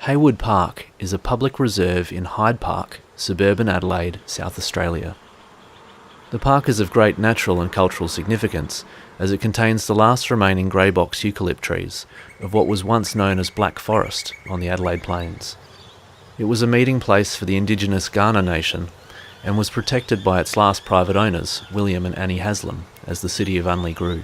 Heywood Park is a public reserve in Hyde Park, suburban Adelaide, South Australia. The park is of great natural and cultural significance as it contains the last remaining grey box eucalypt trees of what was once known as Black Forest on the Adelaide Plains. It was a meeting place for the indigenous Kaurna nation and was protected by its last private owners, William and Annie Haslam, as the city of Unley grew.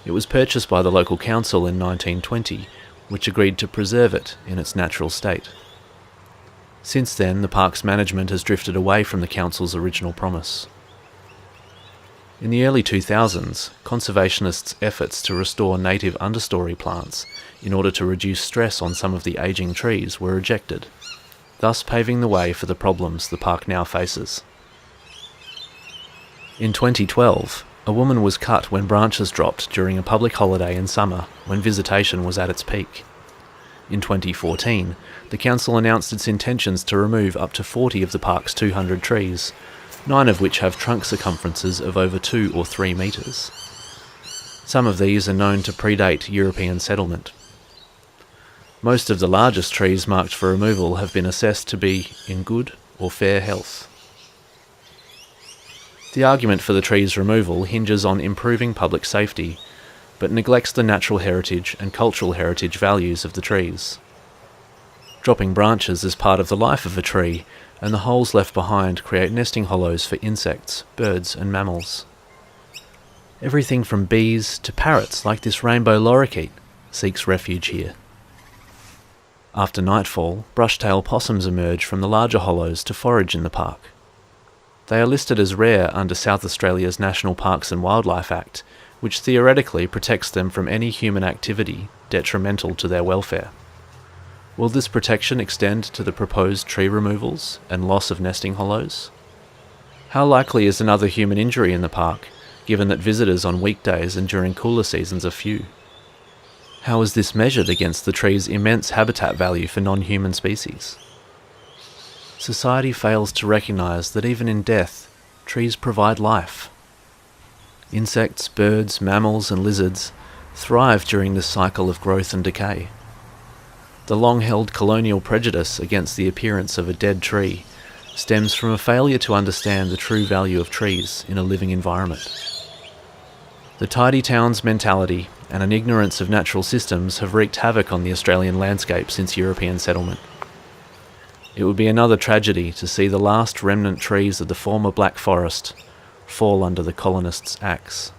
It was purchased by the local council in 1920, which agreed to preserve it in its natural state. Since then, the park's management has drifted away from the council's original promise. In the early 2000s, conservationists' efforts to restore native understory plants in order to reduce stress on some of the ageing trees were rejected, thus paving the way for the problems the park now faces. In 2012, a woman was cut when branches dropped during a public holiday in summer when visitation was at its peak. In 2014, the council announced its intentions to remove up to 40 of the park's 200 trees, 9 of which have trunk circumferences of over 2 or 3 metres. Some of these are known to predate European settlement. Most of the largest trees marked for removal have been assessed to be in good or fair health. The argument for the trees' removal hinges on improving public safety, but neglects the natural heritage and cultural heritage values of the trees. Dropping branches is part of the life of a tree, and the holes left behind create nesting hollows for insects, birds and mammals. Everything from bees to parrots like this rainbow lorikeet seeks refuge here. After nightfall, brushtail possums emerge from the larger hollows to forage in the park. They are listed as rare under South Australia's National Parks and Wildlife Act, which theoretically protects them from any human activity detrimental to their welfare. Will this protection extend to the proposed tree removals and loss of nesting hollows? How likely is another human injury in the park, given that visitors on weekdays and during cooler seasons are few? How is this measured against the tree's immense habitat value for non-human species? Society fails to recognise that even in death, trees provide life. Insects, birds, mammals and lizards thrive during this cycle of growth and decay. The long-held colonial prejudice against the appearance of a dead tree stems from a failure to understand the true value of trees in a living environment. The tidy towns mentality and an ignorance of natural systems have wreaked havoc on the Australian landscape since European settlement. It would be another tragedy to see the last remnant trees of the former Black Forest fall under the colonists' axe.